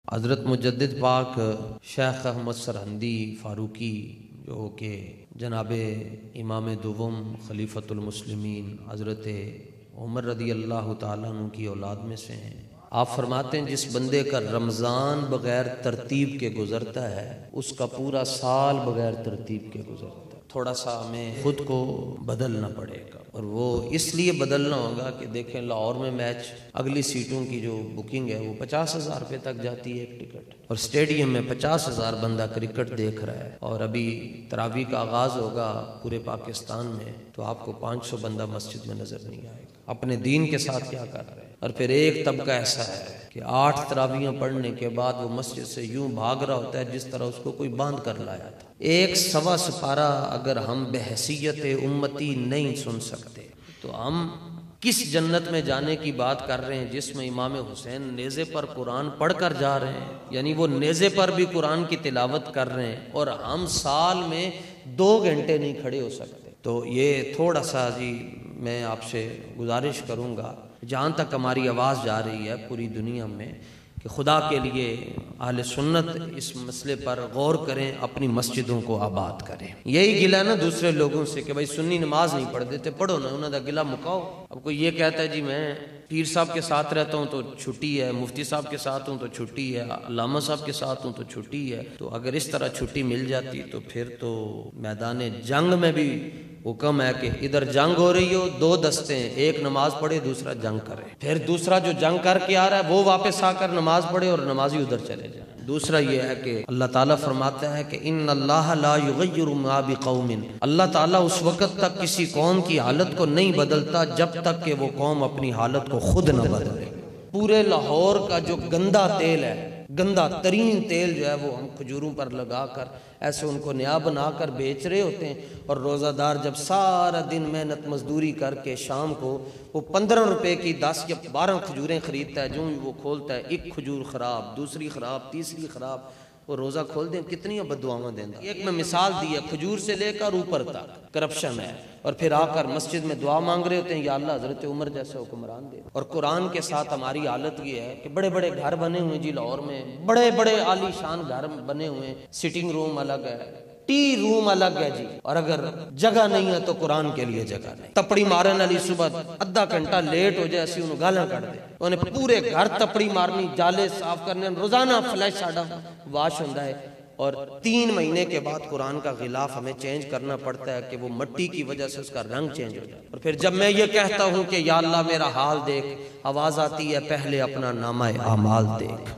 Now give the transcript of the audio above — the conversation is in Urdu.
حضرت مجدد پاک شیخ احمد سرہندی فاروقی جو کہ جناب امام دوم خلیفۃ المسلمین حضرت عمر رضی اللہ تعالیٰ عنہ کی اولاد میں سے ہیں، آپ فرماتے ہیں جس بندے کا رمضان بغیر ترتیب کے گزرتا ہے اس کا پورا سال بغیر ترتیب کے گزرتا ہے۔ تھوڑا سا ہمیں خود کو بدلنا پڑے گا، اور وہ اس لیے بدلنا ہوگا کہ دیکھیں لاہور میں میچ اگلی سیٹوں کی جو بکنگ ہے وہ 50,000 روپے تک جاتی ہے ایک ٹکٹ، اور اسٹیڈیم میں 50,000 بندہ کرکٹ دیکھ رہا ہے، اور ابھی تراویح کا آغاز ہوگا پورے پاکستان میں تو آپ کو 500 بندہ مسجد میں نظر نہیں آئے گا۔ اپنے دین کے ساتھ کیا کر رہے ہیں؟ اور پھر ایک طبقہ ایسا ہے کہ 8 تراویحیں پڑھنے کے بعد وہ مسجد سے یوں بھاگ رہا ہوتا ہے جس طرح اس کو کوئی باندھ کر لایا تھا۔ ایک سوا سپارہ اگر ہم بحیثیت امتی نہیں سن سکتے تو ہم کس جنت میں جانے کی بات کر رہے ہیں جس میں امام حسین نیزے پر قرآن پڑھ کر جا رہے ہیں، یعنی وہ نیزے پر بھی قرآن کی تلاوت کر رہے ہیں، اور ہم سال میں 2 گھنٹے نہیں کھڑے ہو سکتے۔ تو یہ تھوڑا سا میں آپ سے گزارش کروں گا، جہاں تک ہماری آواز جا رہی ہے پوری دنیا میں، کہ خدا کے لیے اہل سنت اس مسئلے پر غور کریں، اپنی مسجدوں کو آباد کریں۔ یہی گلہ نا دوسرے لوگوں سے کہ بھائی سنی نماز نہیں پڑھ دیتے، پڑھو نا، انہوں دا گلہ مکاؤ۔ اب کوئی یہ کہتا ہے جی میں پیر صاحب کے ساتھ رہتا ہوں تو چھٹی ہے، مفتی صاحب کے ساتھ ہوں تو چھٹی ہے، علامہ صاحب کے ساتھ ہوں تو چھٹی ہے، تو اگر اس طرح چھٹی مل جاتی تو پھر تو میدان جنگ میں بھی حکم ہے کہ ادھر جنگ ہو رہی ہو، 2 دستے ہیں، ایک نماز پڑھے دوسرا جنگ کرے، پھر دوسرا جو جنگ کر کے آ رہا ہے وہ واپس آ کر نماز پڑھے اور نمازی ادھر چلے جائیں۔ دوسرا یہ ہے کہ اللہ تعالیٰ فرماتا ہے کہ ان اللہ لا یغیر ما بقوم، اللہ تعالیٰ اس وقت تک کسی قوم کی حالت کو نہیں بدلتا جب تک کہ وہ قوم اپنی حالت کو خود نہ بدلے۔ پورے لاہور کا جو گندا تیل ہے، گندا ترین تیل جو ہے وہ ہم کھجوروں پر لگا کر ایسے ان کو نیا بنا کر بیچ رہے ہوتے ہیں، اور روزہ دار جب سارا دن محنت مزدوری کر کے شام کو وہ 15 روپے کی 10 یا 12 کھجوریں خریدتا ہے، جو وہ کھولتا ہے ایک کھجور خراب، دوسری خراب، تیسری خراب، وہ روزہ کھول دیں کتنی بددعاواں دینا۔ ایک میں مثال دی ہے، کھجور سے لے کر اوپر تک کرپشن ہے، اور پھر آ کر مسجد میں دعا مانگ رہے ہوتے ہیں یا اللہ حضرت عمر جیسے حکمران دے۔ اور قرآن کے ساتھ ہماری حالت یہ ہے کہ بڑے بڑے گھر بنے ہوئے جی لاہور میں، بڑے بڑے عالی شان گھر بنے ہوئے، سٹنگ روم الگ ہے، ٹی روم الگ ہے جی، اور اگر جگہ نہیں ہے تو قرآن کے لیے جگہ نہیں۔ تپڑی مارن والی صبح آدھا گھنٹہ لیٹ ہو جائے اسی انہوں گالاں کر دے، انہیں پورے گھر تپڑی مارنی، جالے صاف کرنے، روزانہ فلیش ساڈا واش ہوتا ہے، اور 3 مہینے کے بعد قرآن کا غلاف ہمیں چینج کرنا پڑتا ہے کہ وہ مٹی کی وجہ سے اس کا رنگ چینج ہو جائے۔ اور پھر جب میں یہ کہتا ہوں کہ یا اللہ میرا حال دیکھ، آواز آتی ہے پہلے اپنا نامہ اعمال دیکھ۔